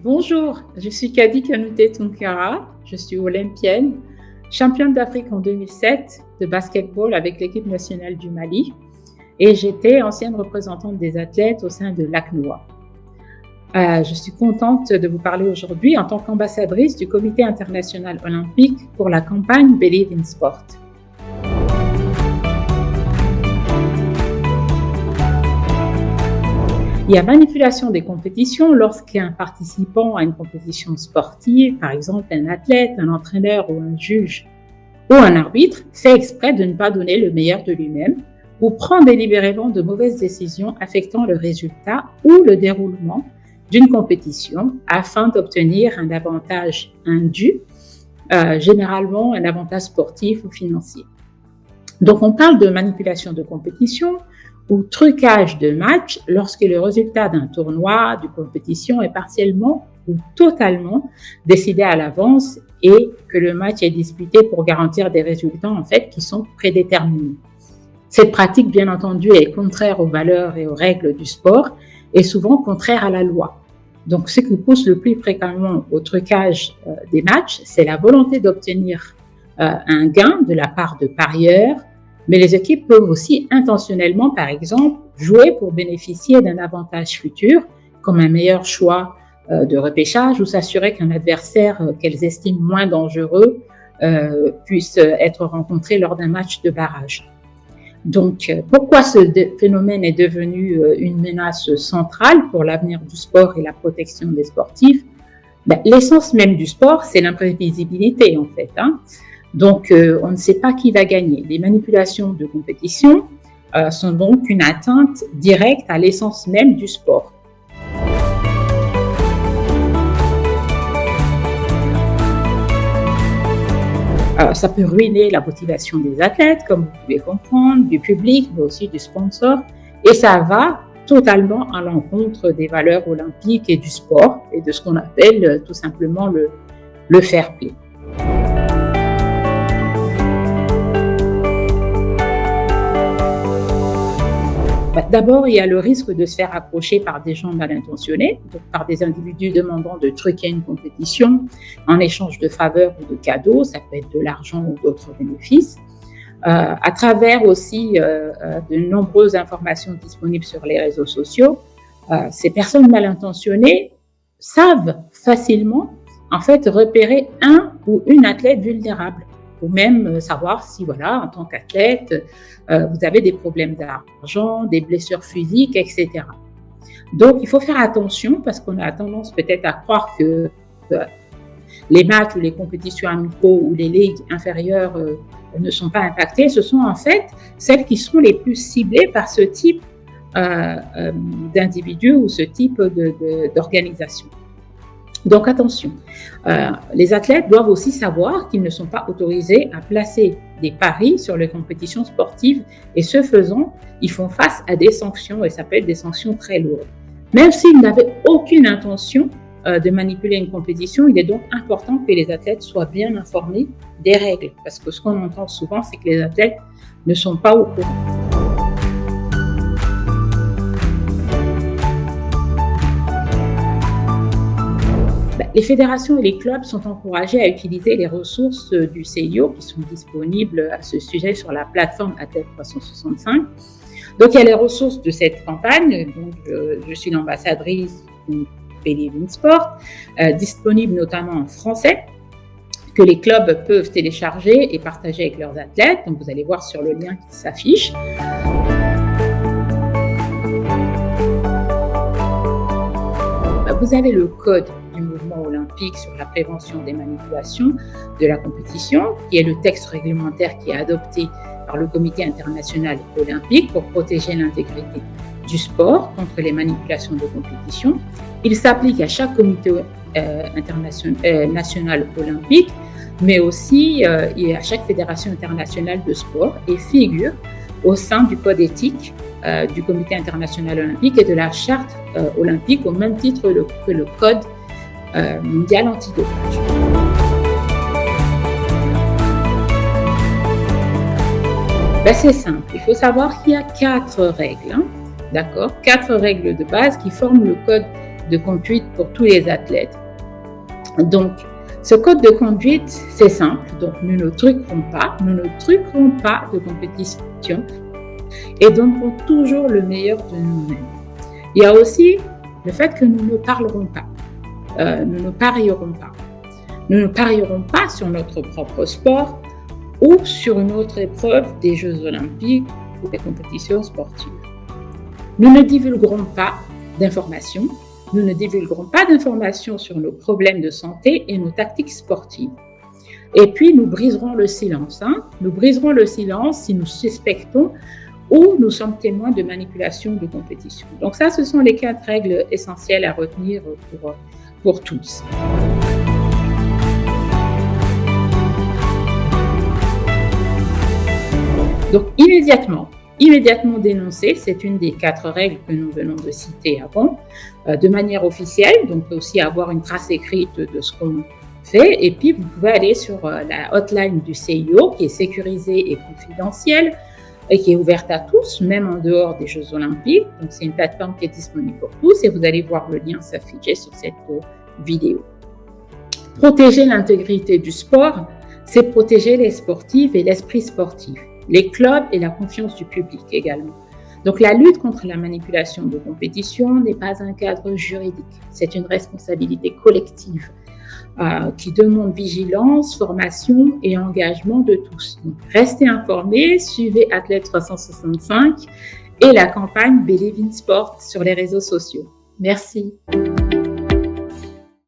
Bonjour, je suis Kadi Kanouté Tunkara, je suis olympienne, championne d'Afrique en 2007 de basketball avec l'équipe nationale du Mali et j'étais ancienne représentante des athlètes au sein de l'ACNOA. Je suis contente de vous parler aujourd'hui en tant qu'ambassadrice du Comité international olympique pour la campagne Believe in Sport. Il y a manipulation des compétitions lorsqu'un participant à une compétition sportive, par exemple un athlète, un entraîneur ou un juge ou un arbitre, fait exprès de ne pas donner le meilleur de lui-même ou prend délibérément de mauvaises décisions affectant le résultat ou le déroulement d'une compétition afin d'obtenir un avantage indu, généralement un avantage sportif ou financier. Donc on parle de manipulation de compétition ou trucage de match lorsque le résultat d'un tournoi, d'une compétition est partiellement ou totalement décidé à l'avance et que le match est disputé pour garantir des résultats en fait qui sont prédéterminés. Cette pratique, bien entendu, est contraire aux valeurs et aux règles du sport et souvent contraire à la loi. Donc, ce qui pousse le plus fréquemment au trucage des matchs, c'est la volonté d'obtenir un gain de la part de parieurs, mais les équipes peuvent aussi intentionnellement, par exemple, jouer pour bénéficier d'un avantage futur, comme un meilleur choix de repêchage ou s'assurer qu'un adversaire qu'elles estiment moins dangereux puisse être rencontré lors d'un match de barrage. Donc, pourquoi ce phénomène est devenu une menace centrale pour l'avenir du sport et la protection des sportifs? L'essence même du sport, c'est l'imprévisibilité en fait. Donc, on ne sait pas qui va gagner. Les manipulations de compétition sont donc une atteinte directe à l'essence même du sport. Ça peut ruiner la motivation des athlètes, comme vous pouvez comprendre, du public, mais aussi du sponsor. Et ça va totalement à l'encontre des valeurs olympiques et du sport et de ce qu'on appelle tout simplement le fair play. D'abord, il y a le risque de se faire approcher par des gens mal intentionnés, donc par des individus demandant de truquer une compétition en échange de faveurs ou de cadeaux, ça peut être de l'argent ou d'autres bénéfices. À travers aussi de nombreuses informations disponibles sur les réseaux sociaux, ces personnes mal intentionnées savent facilement en fait repérer un ou une athlète vulnérable, ou même savoir si, voilà, en tant qu'athlète, vous avez des problèmes d'argent, des blessures physiques, etc. Donc, il faut faire attention parce qu'on a tendance peut-être à croire que les matchs ou les compétitions amicaux ou les ligues inférieures ne sont pas impactées. Ce sont en fait celles qui sont les plus ciblées par ce type d'individus ou ce type d'organisation. Donc attention, les athlètes doivent aussi savoir qu'ils ne sont pas autorisés à placer des paris sur les compétitions sportives et ce faisant, ils font face à des sanctions et ça peut être des sanctions très lourdes. Même s'ils n'avaient aucune intention de manipuler une compétition, il est donc important que les athlètes soient bien informés des règles parce que ce qu'on entend souvent, c'est que les athlètes ne sont pas au courant. Les fédérations et les clubs sont encouragés à utiliser les ressources du CIO qui sont disponibles à ce sujet sur la plateforme Athlète 365. Donc, il y a les ressources de cette campagne. Donc, je suis l'ambassadrice de Believe in Sport, disponible notamment en français, que les clubs peuvent télécharger et partager avec leurs athlètes. Donc, vous allez voir sur le lien qui s'affiche. Vous avez le code du mouvement olympique sur la prévention des manipulations de la compétition, qui est le texte réglementaire qui est adopté par le Comité international olympique pour protéger l'intégrité du sport contre les manipulations de compétition. Il s'applique à chaque comité national olympique, mais aussi à chaque fédération internationale de sport et figure au sein du code éthique du Comité international olympique et de la charte olympique au même titre que le code mondial antidopage. Ben, c'est simple. Il faut savoir qu'il y a 4 règles, hein, d'accord? 4 règles de base qui forment le code de conduite pour tous les athlètes. Donc, ce code de conduite, c'est simple. Donc, nous ne truquerons pas de compétition et donnerons toujours le meilleur de nous-mêmes. Il y a aussi le fait que nous ne parlerons pas, nous ne parierons pas. Nous ne parierons pas sur notre propre sport ou sur une autre épreuve des Jeux olympiques ou des compétitions sportives. Nous ne divulguerons pas d'informations. Nous ne divulguerons pas d'informations sur nos problèmes de santé et nos tactiques sportives. Et puis, nous briserons le silence. Nous briserons le silence si nous suspectons ou nous sommes témoins de manipulation de compétition. Donc ça, ce sont les 4 règles essentielles à retenir pour tous. Donc immédiatement dénoncer, c'est une des 4 règles que nous venons de citer avant, de manière officielle, donc aussi avoir une trace écrite de ce qu'on fait. Et puis vous pouvez aller sur la hotline du CIO qui est sécurisée et confidentielle et qui est ouverte à tous, même en dehors des Jeux olympiques. Donc c'est une plateforme qui est disponible pour tous et vous allez voir le lien s'afficher sur cette vidéo. Protéger l'intégrité du sport, c'est protéger les sportifs et l'esprit sportif, les clubs et la confiance du public également. Donc la lutte contre la manipulation de compétition n'est pas un cadre juridique, c'est une responsabilité collective qui demande vigilance, formation et engagement de tous. Donc, restez informés, suivez Athlète 365 et la campagne Believe in Sport sur les réseaux sociaux. Merci.